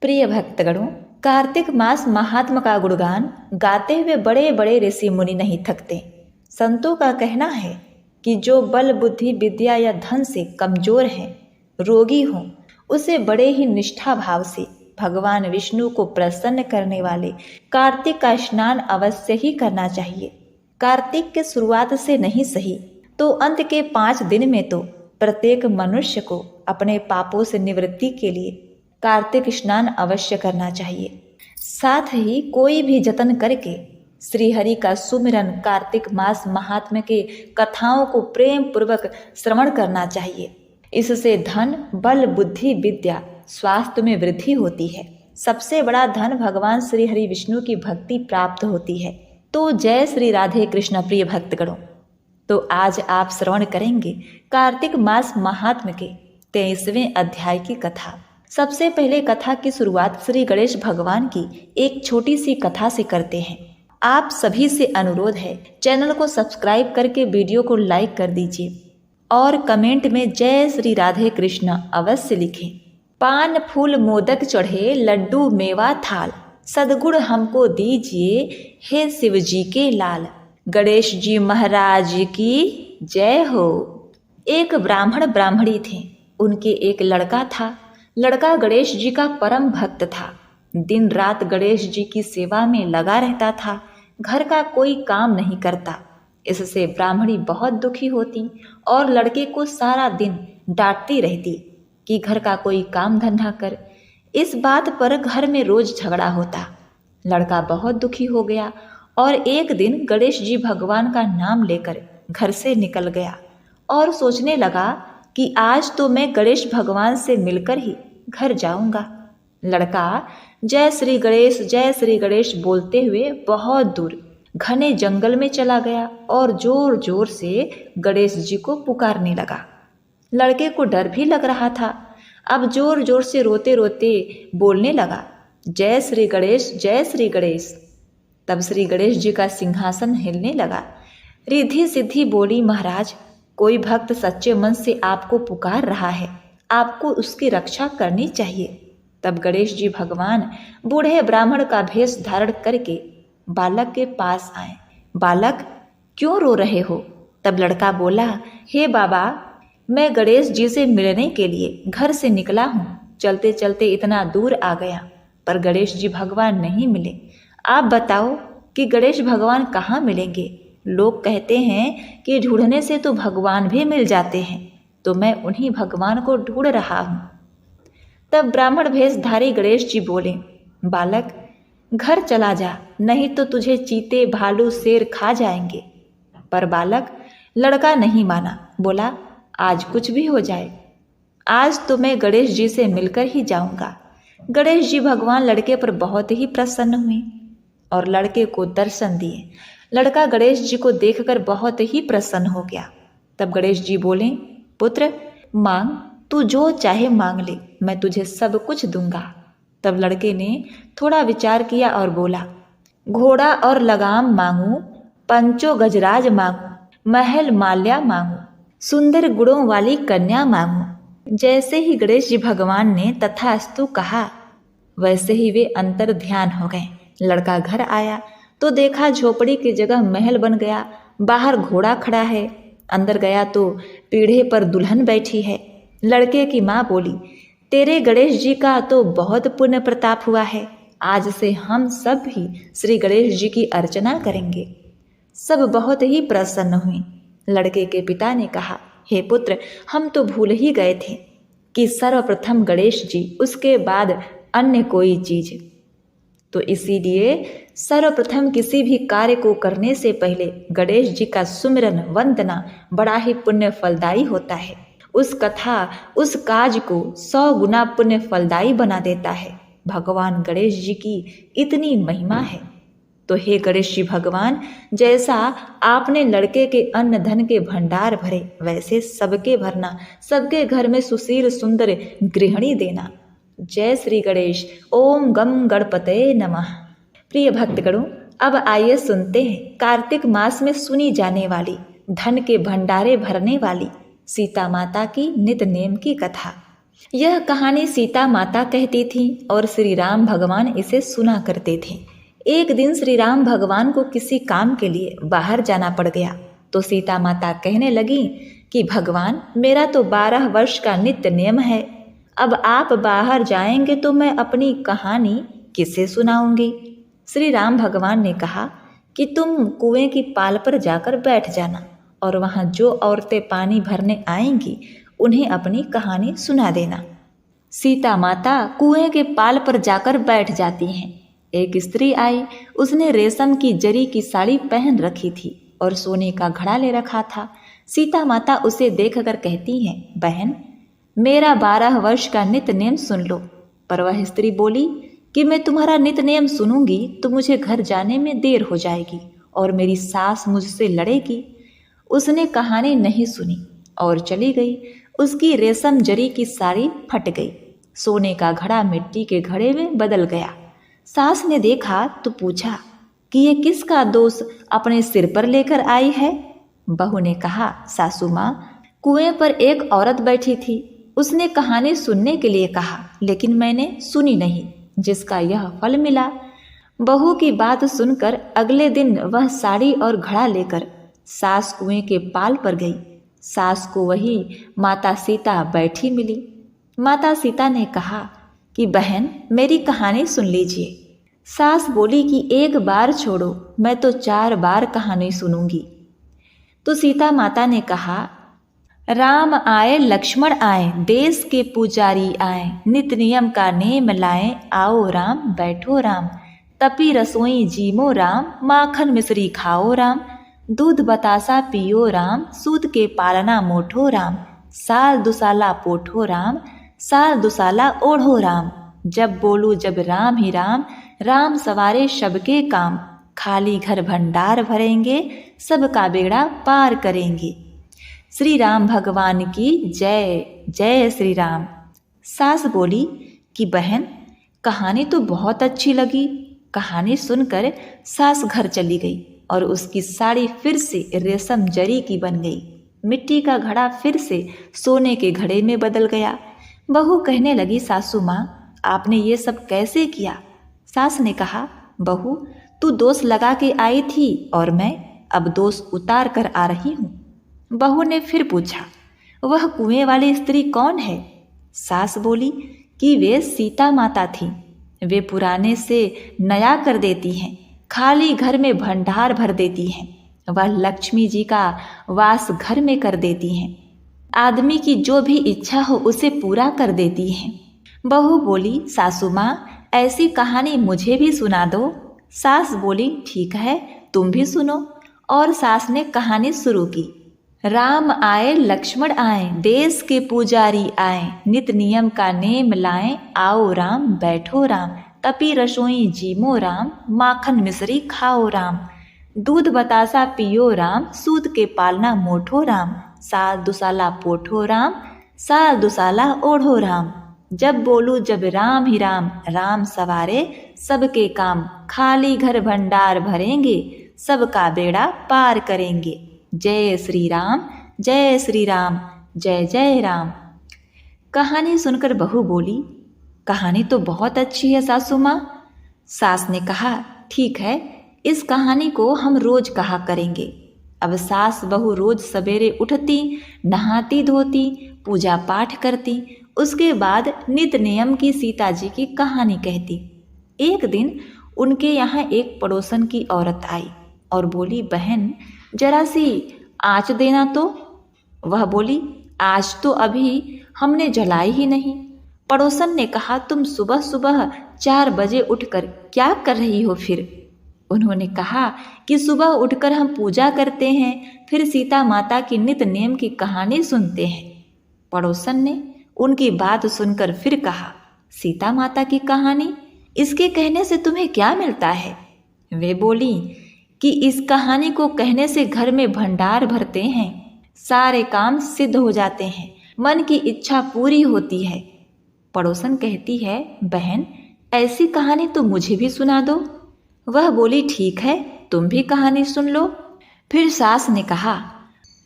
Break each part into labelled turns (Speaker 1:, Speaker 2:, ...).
Speaker 1: प्रिय भक्तगणों, कार्तिक मास महात्मा का गुणगान गाते हुए बड़े बड़े ऋषि मुनि नहीं थकते। संतों का कहना है कि जो बल बुद्धि विद्या या धन से कमजोर है, रोगी हो, उसे बड़े ही निष्ठा भाव से भगवान विष्णु को प्रसन्न करने वाले कार्तिक का स्नान अवश्य ही करना चाहिए। कार्तिक के शुरुआत से नहीं सही तो अंत के 5 दिन में तो प्रत्येक मनुष्य को अपने पापों से निवृत्ति के लिए कार्तिक स्नान अवश्य करना चाहिए। साथ ही कोई भी जतन करके श्री हरि का सुमिरन कार्तिक मास महात्म्य के कथाओं को प्रेम पूर्वक श्रवण करना चाहिए। इससे धन, बल, बुद्धि, विद्या, स्वास्थ्य में वृद्धि होती है। सबसे बड़ा धन भगवान श्री हरि विष्णु की भक्ति प्राप्त होती है। तो जय श्री राधे कृष्ण। प्रिय भक्तगणों, तो आज आप श्रवण करेंगे कार्तिक मास महात्म्य के 23वें अध्याय की कथा। सबसे पहले कथा की शुरुआत श्री गणेश भगवान की एक छोटी सी कथा से करते हैं। आप सभी से अनुरोध है, चैनल को सब्सक्राइब करके वीडियो को लाइक कर दीजिए और कमेंट में जय श्री राधे कृष्ण अवश्य लिखें। पान फूल मोदक चढ़े, लड्डू मेवा थाल, सद्गुण हमको दीजिए हे शिव जी के लाल। गणेश जी महाराज की जय हो। एक ब्राह्मण ब्राह्मणी थे। उनके एक लड़का था। लड़का गणेश जी का परम भक्त था। दिन रात गणेश जी की सेवा में लगा रहता था। घर का कोई काम नहीं करता। इससे ब्राह्मणी बहुत दुखी होती और लड़के को सारा दिन डांटती रहती कि घर का कोई काम धंधा कर। इस बात पर घर में रोज झगड़ा होता। लड़का बहुत दुखी हो गया और एक दिन गणेश जी भगवान का नाम लेकर घर से निकल गया और सोचने लगा कि आज तो मैं गणेश भगवान से मिलकर ही घर जाऊंगा। लड़का जय श्री गणेश बोलते हुए बहुत दूर घने जंगल में चला गया और जोर जोर से गणेश जी को पुकारने लगा। लड़के को डर भी लग रहा था। अब जोर जोर से रोते रोते बोलने लगा, जय श्री गणेश। तब श्री गणेश जी का सिंहासन हिलने लगा। रिद्धि सिद्धि बोली, महाराज, कोई भक्त सच्चे मन से आपको पुकार रहा है, आपको उसकी रक्षा करनी चाहिए। तब गणेश जी भगवान बूढ़े ब्राह्मण का भेष धारण करके बालक के पास आए। बालक, क्यों रो रहे हो? तब लड़का बोला, हे बाबा, मैं गणेश जी से मिलने के लिए घर से निकला हूँ। चलते चलते इतना दूर आ गया पर गणेश जी भगवान नहीं मिले। आप बताओ कि गणेश भगवान कहाँ मिलेंगे? लोग कहते हैं कि ढूंढने से तो भगवान भी मिल जाते हैं, तो मैं उन्हीं भगवान को ढूंढ रहा हूँ। तब ब्राह्मण भेषधारी गणेश जी बोले, बालक, घर चला जा, नहीं तो तुझे चीते, भालू, शेर खा जाएंगे। पर बालक, लड़का नहीं माना। बोला, आज कुछ भी हो जाए, आज तो मैं गणेश जी से मिलकर ही जाऊंगा। गणेश जी भगवान लड़के पर बहुत ही प्रसन्न हुए और लड़के को दर्शन दिए। लड़का गणेश जी को देखकर बहुत ही प्रसन्न हो गया। तब गणेश जी बोले, पुत्र, मांग, तू जो चाहे मांग ले, मैं तुझे सब कुछ दूंगा। तब लड़के ने थोड़ा विचार किया और बोला, घोड़ा और लगाम मांगू, पंचो गजराज मांगू, महल माल्या मांगू, सुंदर गुणों वाली कन्या मांगू। जैसे ही गणेश जी भगवान ने तथास्तु कहा, वैसे ही वे अंतर ध्यान हो गए। लड़का घर आया तो देखा झोपड़ी की जगह महल बन गया। बाहर घोड़ा खड़ा है। अंदर गया तो पीढ़े पर दुल्हन बैठी है। लड़के की माँ बोली, तेरे गणेश जी का तो बहुत पुण्य प्रताप हुआ है, आज से हम सब भी श्री गणेश जी की अर्चना करेंगे। सब बहुत ही प्रसन्न हुए। लड़के के पिता ने कहा, हे पुत्र, हम तो भूल ही गए थे कि सर्वप्रथम गणेश जी, उसके बाद अन्य कोई चीज। तो इसीलिए सर्वप्रथम किसी भी कार्य को करने से पहले गणेश जी का सुमिरन, वंदना बड़ा ही पुण्य फलदायी होता है। उस कथा, उस काज को 100 गुना पुण्य फलदायी बना देता है। भगवान गणेश जी की इतनी महिमा है। तो हे गणेश जी भगवान, जैसा आपने लड़के के अन्न धन के भंडार भरे, वैसे सबके भरना, सबके घर में सुशील सुंदर गृहिणी देना। जय श्री गणेश। ओम गम गणपते नमः। प्रिय भक्तगणों, अब आइए सुनते हैं कार्तिक मास में सुनी जाने वाली, धन के भंडारे भरने वाली सीता माता की नित नेम की कथा। यह कहानी सीता माता कहती थी और श्री राम भगवान इसे सुना करते थे। एक दिन श्री राम भगवान को किसी काम के लिए बाहर जाना पड़ गया तो सीता माता कहने लगी कि भगवान, मेरा तो 12 वर्ष का नित्य नियम है, अब आप बाहर जाएंगे तो मैं अपनी कहानी किसे सुनाऊंगी। श्री राम भगवान ने कहा कि तुम कुएं की पाल पर जाकर बैठ जाना और वहाँ जो औरतें पानी भरने आएंगी उन्हें अपनी कहानी सुना देना। सीता माता कुएं के पाल पर जाकर बैठ जाती हैं। एक स्त्री आई, उसने रेशम की जरी की साड़ी पहन रखी थी और सोने का घड़ा ले रखा था। सीता माता उसे देखकर कहती हैं, बहन, मेरा 12 वर्ष का नित्य नेम सुन लो। पर वह स्त्री बोली कि मैं तुम्हारा नित्य नेम सुनूंगी तो मुझे घर जाने में देर हो जाएगी और मेरी सास मुझसे लड़ेगी। उसने कहानी नहीं सुनी और चली गई। उसकी रेशम जरी की साड़ी फट गई, सोने का घड़ा मिट्टी के घड़े में बदल गया। सास ने देखा तो पूछा कि ये किसका दोष अपने सिर पर लेकर आई है। बहू ने कहा, सासू माँ, कुएं पर एक औरत बैठी थी, उसने कहानी सुनने के लिए कहा लेकिन मैंने सुनी नहीं, जिसका यह फल मिला। बहू की बात सुनकर अगले दिन वह साड़ी और घड़ा लेकर सास कुएं के पाल पर गई। सास को वही माता सीता बैठी मिली। माता सीता ने कहा कि बहन, मेरी कहानी सुन लीजिए। सास बोली कि एक बार छोड़ो, मैं तो 4 बार कहानी सुनूंगी। तो सीता माता ने कहा, राम आए लक्ष्मण आए, देश के पुजारी आए, नित नियम का नेम लाए, आओ राम बैठो राम, तपी रसोई जीमो राम, माखन मिश्री खाओ राम, दूध बतासा पियो राम, सूद के पालना मोठो राम, साल दुसाला पोठो राम, साल दुसाला ओढ़ो राम, जब बोलू जब राम ही राम, राम सवारे सबके काम, खाली घर भंडार भरेंगे, सबका बेड़ा पार करेंगे। श्री राम भगवान की जय। जय श्री राम। सास बोली कि बहन, कहानी तो बहुत अच्छी लगी। कहानी सुनकर सास घर चली गई और उसकी साड़ी फिर से रेशम जरी की बन गई। मिट्टी का घड़ा फिर से सोने के घड़े में बदल गया। बहू कहने लगी, सासू माँ, आपने ये सब कैसे किया। सास ने कहा, बहू, तू दोष लगा के आई थी और मैं अब दोष उतार कर आ रही हूँ। बहू ने फिर पूछा, वह कुएं वाली स्त्री कौन है। सास बोली कि वे सीता माता थी, वे पुराने से नया कर देती हैं, खाली घर में भंडार भर देती हैं, वह लक्ष्मी जी का वास घर में कर देती हैं, आदमी की जो भी इच्छा हो उसे पूरा कर देती हैं। बहू बोली, सासू माँ, ऐसी कहानी मुझे भी सुना दो। सास बोली, ठीक है, तुम भी सुनो। और सास ने कहानी शुरू की। राम आए लक्ष्मण आए, देश के पुजारी आए, नित नियम का नेम लाए, आओ राम बैठो राम, तपी रसोई जीमो राम, माखन मिश्री खाओ राम, दूध बतासा पियो राम, सूद के पालना मोठो राम, साल दुसाला पोठो राम, साल दुसाला ओढ़ो राम, जब बोलू जब राम ही राम, राम सवारे सबके काम, खाली घर भंडार भरेंगे, सबका बेड़ा पार करेंगे। जय श्री राम, जय श्री राम, जय जय राम। कहानी सुनकर बहू बोली, कहानी तो बहुत अच्छी है सासू माँ। सास ने कहा, ठीक है, इस कहानी को हम रोज कहा करेंगे। अब सास बहू रोज सवेरे उठती, नहाती धोती, पूजा पाठ करती, उसके बाद नित नियम की सीता जी की कहानी कहती। एक दिन उनके यहाँ एक पड़ोसन की औरत आई और बोली, बहन, जरा सी आँच देना तो। वह बोली, आज तो अभी हमने जलाई ही नहीं। पड़ोसन ने कहा, तुम सुबह सुबह 4 बजे उठकर क्या कर रही हो फिर। उन्होंने कहा कि सुबह उठकर हम पूजा करते हैं, फिर सीता माता की नित नेम की कहानी सुनते हैं। पड़ोसन ने उनकी बात सुनकर फिर कहा, सीता माता की कहानी, इसके कहने से तुम्हें क्या मिलता है। वे बोली कि इस कहानी को कहने से घर में भंडार भरते हैं, सारे काम सिद्ध हो जाते हैं, मन की इच्छा पूरी होती है। पड़ोसन कहती है, बहन, ऐसी कहानी तो मुझे भी सुना दो। वह बोली, ठीक है, तुम भी कहानी सुन लो। फिर सास ने कहा,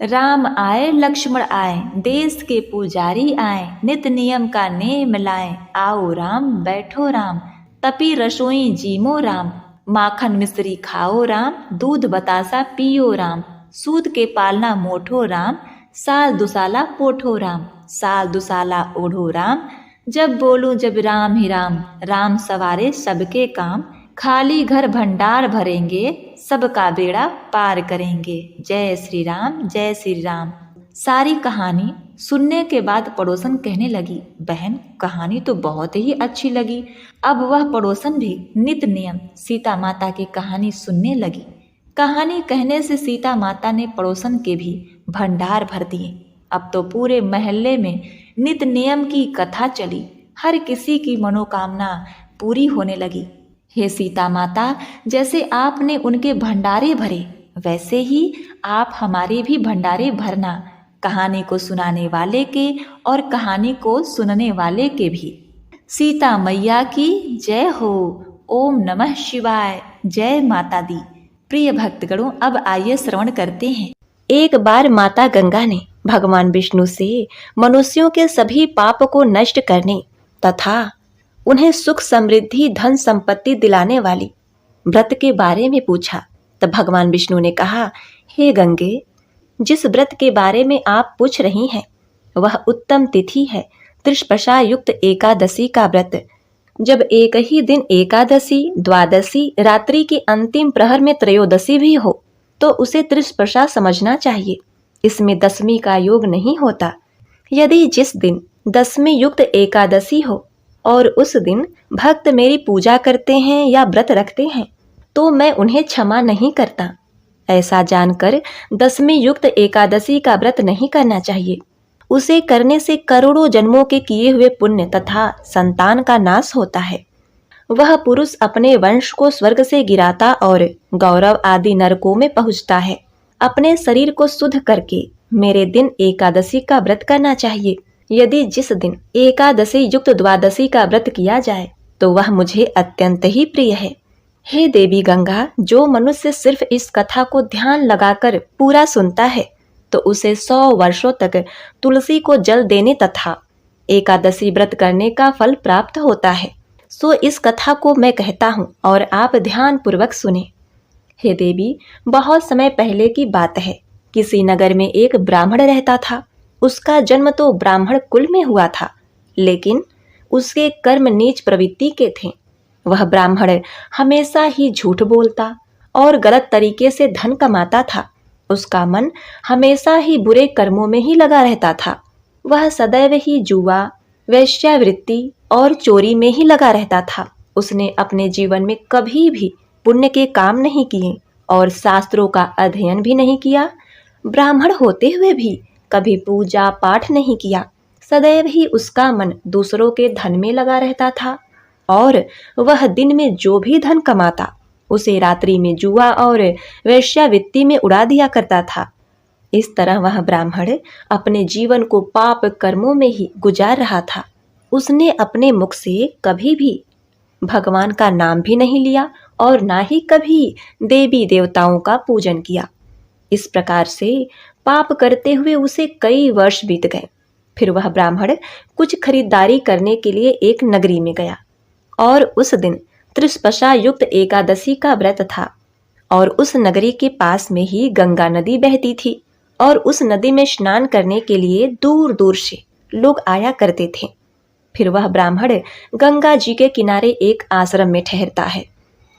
Speaker 1: राम आए लक्ष्मण आए, देश के पुजारी आए, नित नियम का नेम लाए, आओ राम बैठो राम, तपी रसोई जीमो राम, माखन मिश्री खाओ राम, दूध बतासा पियो राम, सूद के पालना मोठो राम, साल दुसाला पोठो राम, साल दुसाला ओढ़ो राम, जब बोलूं जब राम ही राम, राम सवारे सबके काम, खाली घर भंडार भरेंगे, सबका बेड़ा पार करेंगे। जय श्री राम, जय श्री राम। सारी कहानी सुनने के बाद पड़ोसन कहने लगी, बहन कहानी तो बहुत ही अच्छी लगी। अब वह पड़ोसन भी नित नियम सीता माता की कहानी सुनने लगी। कहानी कहने से सीता माता ने पड़ोसन के भी भंडार भर दिए। अब तो पूरे मोहल्ले में नित नियम की कथा चली, हर किसी की मनोकामना पूरी होने लगी। हे सीता माता, जैसे आपने उनके भंडारे भरे, वैसे ही आप हमारे भी भंडारे भरना, कहानी को सुनाने वाले के और कहानी को सुनने वाले के भी। सीता मैया की जय हो। ओम नमः शिवाय। जय माता दी। प्रिय भक्तगणों, अब आइए श्रवण करते हैं। एक बार माता गंगा ने भगवान विष्णु से मनुष्यों के सभी पाप को नष्ट करने तथा उन्हें सुख समृद्धि धन संपत्ति दिलाने वाली व्रत के बारे में पूछा। तब भगवान विष्णु ने कहा, हे गंगे, जिस व्रत के बारे में आप पूछ रही हैं वह उत्तम तिथि है त्रिस्पर्शा युक्त एकादशी का व्रत। जब एक ही दिन एकादशी, द्वादशी, रात्रि के अंतिम प्रहर में त्रयोदशी भी हो तो उसे त्रिस्पर्शा समझना चाहिए। इसमें दशमी का योग नहीं होता। यदि जिस दिन दशमी युक्त एकादशी हो और उस दिन भक्त मेरी पूजा करते हैं या व्रत रखते हैं तो मैं उन्हें क्षमा नहीं करता। ऐसा जानकर दशमी युक्त एकादशी का व्रत नहीं करना चाहिए। उसे करने से करोड़ों जन्मों के किए हुए पुण्य तथा संतान का नाश होता है। वह पुरुष अपने वंश को स्वर्ग से गिराता और गौरव आदि नरकों में पहुंचता है। अपने शरीर को शुद्ध करके मेरे दिन एकादशी का व्रत करना चाहिए। यदि जिस दिन एकादशी युक्त द्वादशी का व्रत किया जाए तो वह मुझे अत्यंत ही प्रिय है। हे देवी गंगा, जो मनुष्य सिर्फ इस कथा को ध्यान लगाकर पूरा सुनता है तो उसे 100 वर्षों तक तुलसी को जल देने तथा एकादशी व्रत करने का फल प्राप्त होता है। सो इस कथा को मैं कहता हूँ और आप ध्यान पूर्वक सुने। हे देवी, बहुत समय पहले की बात है। किसी नगर में एक ब्राह्मण रहता था। उसका जन्म तो ब्राह्मण कुल में हुआ था, लेकिन उसके कर्म नीच प्रवृत्ति के थे। वह ब्राह्मण हमेशा ही झूठ बोलता और गलत तरीके से धन कमाता था। उसका मन हमेशा ही बुरे कर्मों में ही लगा रहता था। वह सदैव ही जुआ, वेश्यावृत्ति और चोरी में ही लगा रहता था। उसने अपने जीवन में कभी भी पुण्य के काम नहीं किए और शास्त्रों का अध्ययन भी नहीं किया। ब्राह्मण होते हुए भी कभी पूजा पाठ नहीं किया। सदैव ही उसका मन दूसरों के धन में लगा रहता था और वह दिन में जो भी धन कमाता उसे रात्रि में जुआ और वेश्यावृत्ति में उड़ा दिया करता था। इस तरह वह ब्राह्मण अपने जीवन को पाप कर्मों में ही गुजार रहा था। उसने अपने मुख से कभी भी भगवान का नाम भी नहीं लिया और ना ही कभी देवी देवताओं का पूजन किया। इस प्रकार से पाप करते हुए उसे कई वर्ष बीत गए। फिर वह ब्राह्मण कुछ खरीदारी करने के लिए एक नगरी में गया और उस दिन त्रिस्पर्शा युक्त एकादशी का व्रत था और उस नगरी के पास में ही गंगा नदी बहती थी और उस नदी में स्नान करने के लिए दूर दूर से लोग आया करते थे। फिर वह ब्राह्मण गंगा जी के किनारे एक आश्रम में ठहरता है।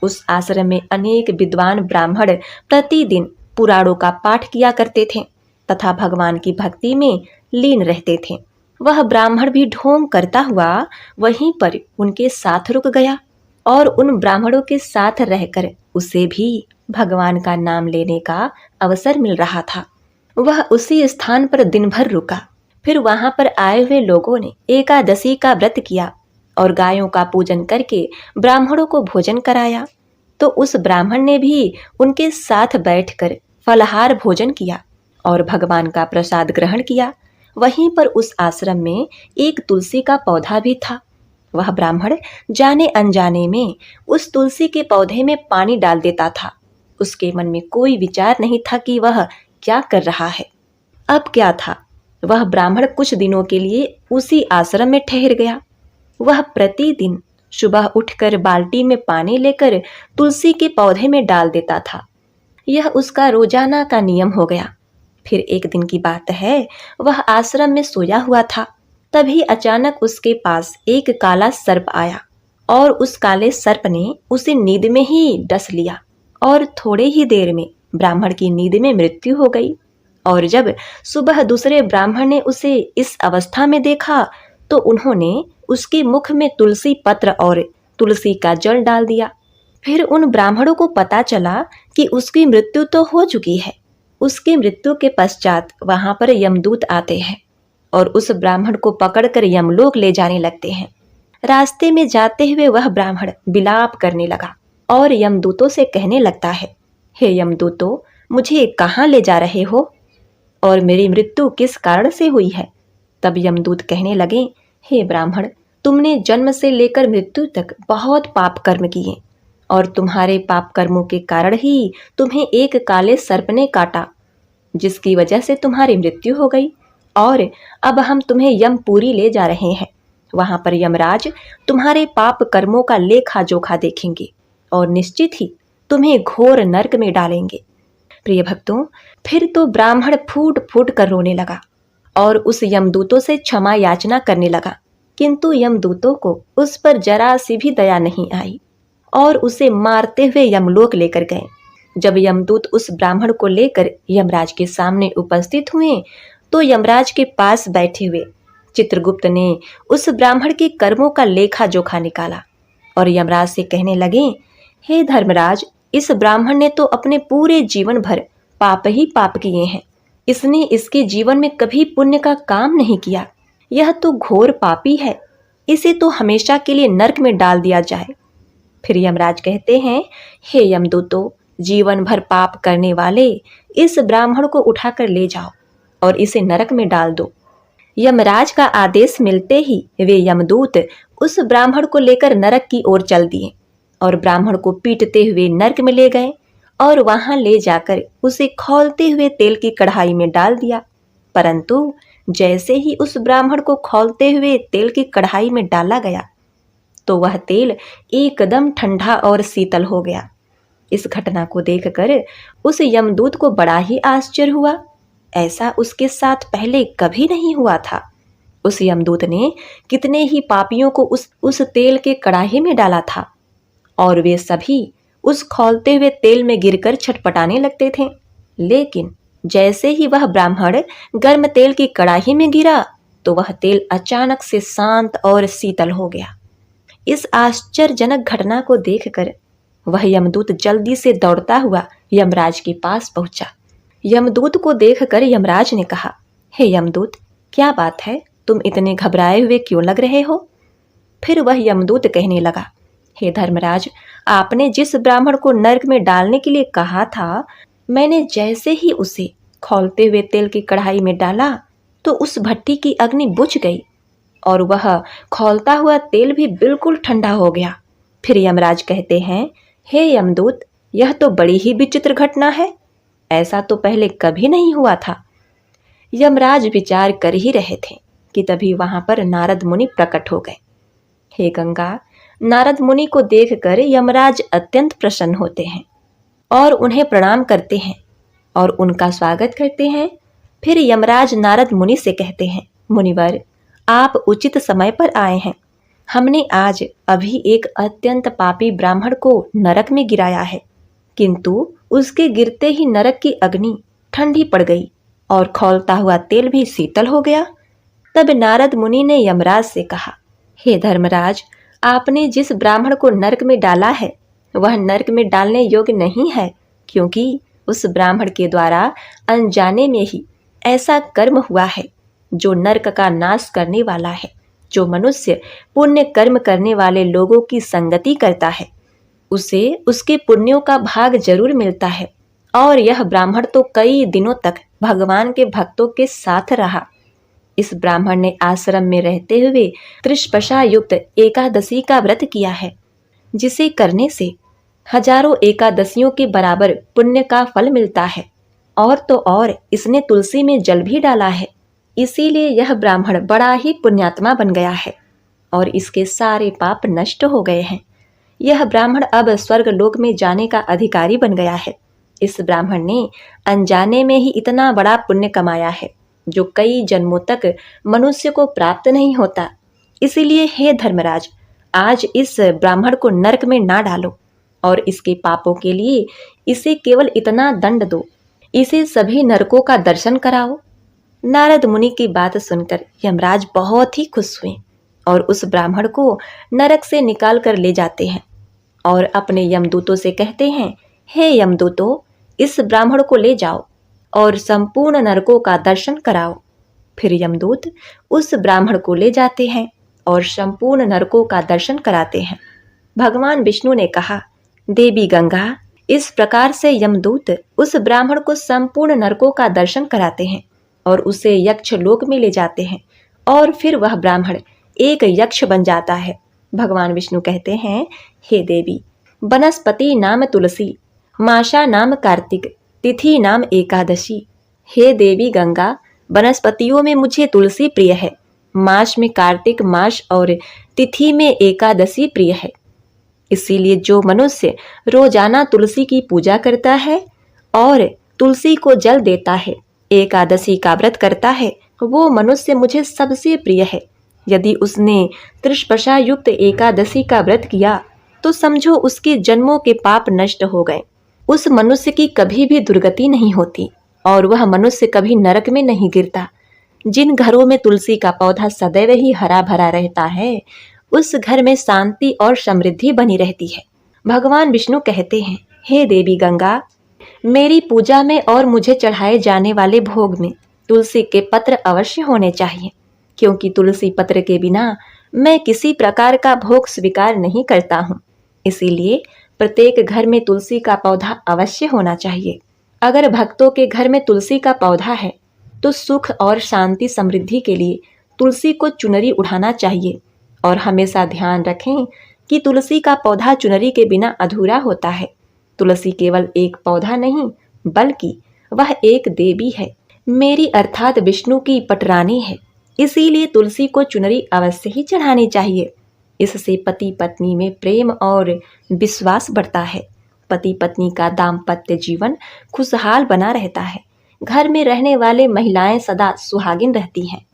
Speaker 1: उस आश्रम में अनेक विद्वान ब्राह्मण प्रतिदिन पुराणों का पाठ किया करते थे तथा भगवान की भक्ति में लीन रहते थे। वह ब्राह्मण भी ढोंग करता हुआ वहीं पर उनके साथ रुक गया और उन ब्राह्मणों के साथ रहकर उसे भी भगवान का नाम लेने का अवसर मिल रहा था। वह उसी स्थान पर दिन भर रुका। फिर वहां पर आए हुए लोगों ने एकादशी का व्रत किया और गायों का पूजन करके ब्राह्मणों को भोजन कराया। तो उस ब्राह्मण ने भी उनके साथ बैठकर फलाहार भोजन किया और भगवान का प्रसाद ग्रहण किया। वहीं पर उस आश्रम में एक तुलसी का पौधा भी था। वह ब्राह्मण जाने अनजाने में उस तुलसी के पौधे में पानी डाल देता था। उसके मन में कोई विचार नहीं था कि वह क्या कर रहा है। अब क्या था, वह ब्राह्मण कुछ दिनों के लिए उसी आश्रम में ठहर गया। वह प्रतिदिन सुबह उठकर बाल्टी में पानी लेकर तुलसी के पौधे में डाल देता था। यह उसका रोजाना का नियम हो गया। फिर एक दिन की बात है, वह आश्रम में सोया हुआ था। तभी अचानक उसके पास एक काला सर्प आया और उस काले सर्प ने उसे नींद में ही डस लिया और थोड़े ही देर में ब्राह्मण की नींद में मृत्यु हो गई। और जब सुबह दूसरे ब्राह्मण ने उसे इस अवस्था में देखा तो उन्होंने उसके मुख में तुलसी पत्र और तुलसी का जल डाल दिया। फिर उन ब्राह्मणों को पता चला कि उसकी मृत्यु तो हो चुकी है। उसकी मृत्यु के पश्चात वहां पर यमदूत आते हैं और उस ब्राह्मण को पकड़कर यमलोक ले जाने लगते हैं। रास्ते में जाते हुए वह ब्राह्मण विलाप करने लगा और यमदूतों से कहने लगता है, हे यमदूतों, मुझे कहाँ ले जा रहे हो और मेरी मृत्यु किस कारण से हुई है? तब यमदूत कहने लगे, हे ब्राह्मण, तुमने जन्म से लेकर मृत्यु तक बहुत पाप कर्म किए और तुम्हारे पाप कर्मों के कारण ही तुम्हें एक काले सर्प ने काटा, जिसकी वजह से तुम्हारी मृत्यु हो गई। और अब हम तुम्हें यमपुरी ले जा रहे हैं। वहां पर यमराज तुम्हारे पाप कर्मों का लेखा जोखा देखेंगे और निश्चित ही तुम्हें घोर नरक में डालेंगे। प्रिय भक्तों, फिर तो ब्राह्मण फूट फूट कर रोने लगा और उस यमदूतों से क्षमा याचना करने लगा, किंतु यमदूतों को उस पर जरा सी भी दया नहीं आई और उसे मारते हुए यमलोक लेकर गए। जब यमदूत उस ब्राह्मण को लेकर यमराज के सामने उपस्थित हुए तो यमराज के पास बैठे हुए चित्रगुप्त ने उस ब्राह्मण के कर्मों का लेखा जोखा निकाला और यमराज से कहने लगे, हे धर्मराज, इस ब्राह्मण ने तो अपने पूरे जीवन भर पाप ही पाप किए हैं। इसने इसके जीवन में कभी पुण्य का काम नहीं किया। यह तो घोर पापी है। इसे तो हमेशा के लिए नरक में डाल दिया जाए। फिर यमराज कहते हैं, हे यमदूतों, जीवन भर पाप करने वाले इस ब्राह्मण को उठाकर ले जाओ और इसे नरक में डाल दो। यमराज का आदेश मिलते ही वे यमदूत उस ब्राह्मण को लेकर नरक की ओर चल दिए और ब्राह्मण को पीटते हुए नरक में ले गए और वहां ले जाकर उसे खौलते हुए तेल की कढ़ाई में डाल दिया। परंतु जैसे ही उस ब्राह्मण को खौलते हुए तेल की कढ़ाई में डाला गया तो वह तेल एकदम ठंडा और शीतल हो गया। इस घटना को देखकर उस यमदूत को बड़ा ही आश्चर्य हुआ। ऐसा उसके साथ पहले कभी नहीं हुआ था। उस यमदूत ने कितने ही पापियों को उस तेल के कड़ाही में डाला था और वे सभी उस खौलते हुए तेल में गिरकर छटपटाने लगते थे। लेकिन जैसे ही वह ब्राह्मण गर्म तेल की कड़ाही में गिरा तो वह तेल अचानक से शांत और शीतल हो गया। इस आश्चर्यजनक घटना को देखकर वह यमदूत जल्दी से दौड़ता हुआ यमराज के पास पहुंचा। यमदूत को देखकर यमराज ने कहा, हे यमदूत, क्या बात है, तुम इतने घबराए हुए क्यों लग रहे हो? फिर वह यमदूत कहने लगा, हे धर्मराज, आपने जिस ब्राह्मण को नरक में डालने के लिए कहा था, मैंने जैसे ही उसे खौलते हुए तेल की कढ़ाई में डाला तो उस भट्टी की अग्नि बुझ गई और वह खौलता हुआ तेल भी बिल्कुल ठंडा हो गया। फिर यमराज कहते हैं, हे यमदूत, यह तो बड़ी ही विचित्र घटना है। ऐसा तो पहले कभी नहीं हुआ था। यमराज विचार कर ही रहे थे कि तभी वहां पर नारद मुनि प्रकट हो गए। हे गंगा, नारद मुनि को देखकर यमराज अत्यंत प्रसन्न होते हैं और उन्हें प्रणाम करते हैं और उनका स्वागत करते हैं। फिर यमराज नारद मुनि से कहते हैं, मुनिवर, आप उचित समय पर आए हैं। हमने आज अभी एक अत्यंत पापी ब्राह्मण को नरक में गिराया है, किंतु उसके गिरते ही नरक की अग्नि ठंडी पड़ गई और खौलता हुआ तेल भी शीतल हो गया। तब नारद मुनि ने यमराज से कहा, हे धर्मराज, आपने जिस ब्राह्मण को नरक में डाला है वह नरक में डालने योग्य नहीं है, क्योंकि उस ब्राह्मण के द्वारा अनजाने में ही ऐसा कर्म हुआ है जो नरक का नाश करने वाला है। जो मनुष्य पुण्य कर्म करने वाले लोगों की संगति करता है उसे उसके पुण्यों का भाग जरूर मिलता है। और यह ब्राह्मण तो कई दिनों तक भगवान के भक्तों के साथ रहा। इस ब्राह्मण ने आश्रम में रहते हुए त्रिशपशा युक्त एकादशी का व्रत किया है, जिसे करने से हजारों एकादशियों के बराबर पुण्य का फल मिलता है। और तो और इसने तुलसी में जल भी डाला है, इसीलिए यह ब्राह्मण बड़ा ही पुण्यात्मा बन गया है और इसके सारे पाप नष्ट हो गए हैं। यह ब्राह्मण अब स्वर्ग लोक में जाने का अधिकारी बन गया है। इस ब्राह्मण ने अनजाने में ही इतना बड़ा पुण्य कमाया है जो कई जन्मों तक मनुष्य को प्राप्त नहीं होता। इसीलिए हे धर्मराज, आज इस ब्राह्मण को नरक में ना डालो और इसके पापों के लिए इसे केवल इतना दंड दो, इसे सभी नरकों का दर्शन कराओ। नारद मुनि की बात सुनकर यमराज बहुत ही खुश हुए और उस ब्राह्मण को नरक से निकाल कर ले जाते हैं और अपने यमदूतों से कहते हैं, हे यमदूतों, इस ब्राह्मण को ले जाओ और संपूर्ण नरकों का दर्शन कराओ। फिर यमदूत उस ब्राह्मण को ले जाते हैं और संपूर्ण नरकों का दर्शन कराते हैं। भगवान विष्णु ने कहा, देवी गंगा, इस प्रकार से यमदूत उस ब्राह्मण को संपूर्ण नरकों का दर्शन कराते हैं और उसे यक्ष लोक में ले जाते हैं और फिर वह ब्राह्मण एक यक्ष बन जाता है। भगवान विष्णु कहते हैं, हे देवी, वनस्पति नाम तुलसी, मासा नाम कार्तिक, तिथि नाम एकादशी। हे देवी गंगा, वनस्पतियों में मुझे तुलसी प्रिय है, मास में कार्तिक मास और तिथि में एकादशी प्रिय है। इसीलिए जो मनुष्य रोजाना तुलसी की पूजा करता है और तुलसी को जल देता है, एकादशी का व्रत करता है, वो मनुष्य मुझे सबसे प्रिय है। यदि उसने त्रिस्पर्शा युक्त एकादशी का व्रत किया तो समझो उसके जन्मों के पाप नष्ट हो गए। उस मनुष्य की कभी भी दुर्गति नहीं होती और वह मनुष्य कभी नरक में नहीं गिरता। जिन घरों में तुलसी का पौधा सदैव ही हरा भरा रहता है, उस घर में शांति और समृद्धि बनी रहती है। भगवान विष्णु कहते हैं, हे देवी गंगा, मेरी पूजा में और मुझे चढ़ाए जाने वाले भोग में तुलसी के पत्र अवश्य होने चाहिए, क्योंकि तुलसी पत्र के बिना मैं किसी प्रकार का भोग स्वीकार नहीं करता हूँ। इसीलिए प्रत्येक घर में तुलसी का पौधा अवश्य होना चाहिए। अगर भक्तों के घर में तुलसी का पौधा है तो सुख और शांति समृद्धि के लिए तुलसी को चुनरी उठाना चाहिए और हमेशा ध्यान रखें कि तुलसी का पौधा चुनरी के बिना अधूरा होता है। तुलसी केवल एक पौधा नहीं बल्कि वह एक देवी है, मेरी अर्थात विष्णु की पटरानी है। इसीलिए तुलसी को चुनरी अवश्य ही चढ़ानी चाहिए। इससे पति पत्नी में प्रेम और विश्वास बढ़ता है। पति पत्नी का दाम्पत्य जीवन खुशहाल बना रहता है। घर में रहने वाले महिलाएं सदा सुहागिन रहती हैं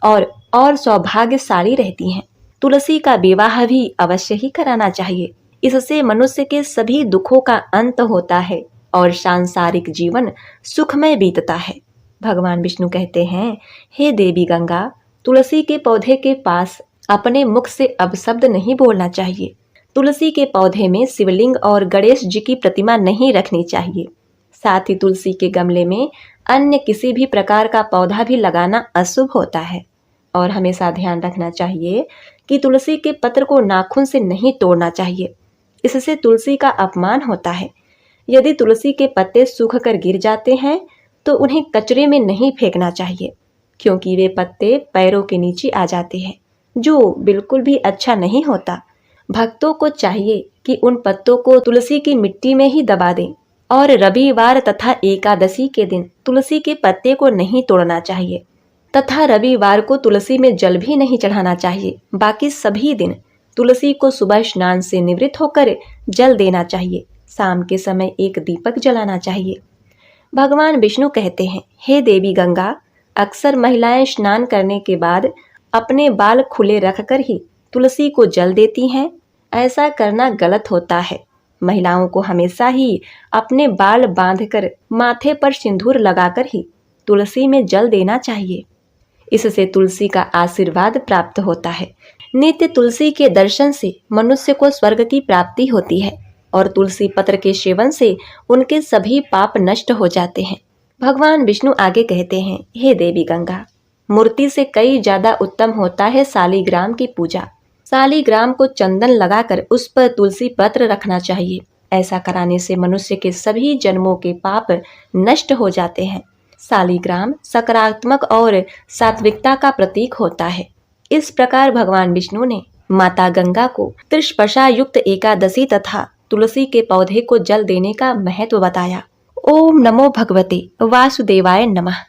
Speaker 1: और सौभाग्यशाली रहती हैं। तुलसी का विवाह भी अवश्य ही कराना चाहिए। इससे मनुष्य के सभी दुखों का अंत होता है और सांसारिक जीवन सुखमय बीतता है। भगवान विष्णु कहते हैं, हे देवी गंगा, तुलसी के पौधे के पास अपने मुख से अपशब्द नहीं बोलना चाहिए। तुलसी के पौधे में शिवलिंग और गणेश जी की प्रतिमा नहीं रखनी चाहिए। साथ ही तुलसी के गमले में अन्य किसी भी प्रकार का पौधा भी लगाना अशुभ होता है और हमेशा ध्यान रखना चाहिए कि तुलसी के पत्र को नाखून से नहीं तोड़ना चाहिए। इससे तुलसी का अपमान होता है। यदि तुलसी के पत्ते सूख कर गिर जाते हैं तो उन्हें कचरे में नहीं फेंकना चाहिए, क्योंकि वे पत्ते पैरों के नीचे आ जाते हैं, जो बिल्कुल भी अच्छा नहीं होता। भक्तों को चाहिए कि उन पत्तों को तुलसी की मिट्टी में ही दबा दें और रविवार तथा एकादशी के दिन तुलसी के पत्ते को नहीं तोड़ना चाहिए तथा रविवार को तुलसी में जल भी नहीं चढ़ाना चाहिए। बाकी सभी दिन तुलसी को सुबह स्नान से निवृत्त होकर जल देना चाहिए। शाम के समय एक दीपक जलाना चाहिए। भगवान विष्णु कहते हैं, हे देवी गंगा, अक्सर महिलाएं स्नान करने के बाद अपने बाल खुले रखकर ही तुलसी को जल देती हैं। ऐसा करना गलत होता है। महिलाओं को हमेशा ही अपने बाल बांधकर माथे पर सिंदूर लगाकर ही तुलसी में जल देना चाहिए। इससे तुलसी का आशीर्वाद प्राप्त होता है। नित्य तुलसी के दर्शन से मनुष्य को स्वर्ग की प्राप्ति होती है और तुलसी पत्र के सेवन से उनके सभी पाप नष्ट हो जाते हैं। भगवान विष्णु आगे कहते हैं, हे देवी गंगा, मूर्ति से कई ज्यादा उत्तम होता है शालिग्राम की पूजा। शालिग्राम को चंदन लगाकर उस पर तुलसी पत्र रखना चाहिए। ऐसा कराने से मनुष्य के सभी जन्मों के पाप नष्ट हो जाते हैं। शालिग्राम सकारात्मक और सात्विकता का प्रतीक होता है। इस प्रकार भगवान विष्णु ने माता गंगा को त्रिस्पर्शा युक्त एकादशी तथा तुलसी के पौधे को जल देने का महत्व बताया। ओम नमो भगवते वासुदेवाय नमः।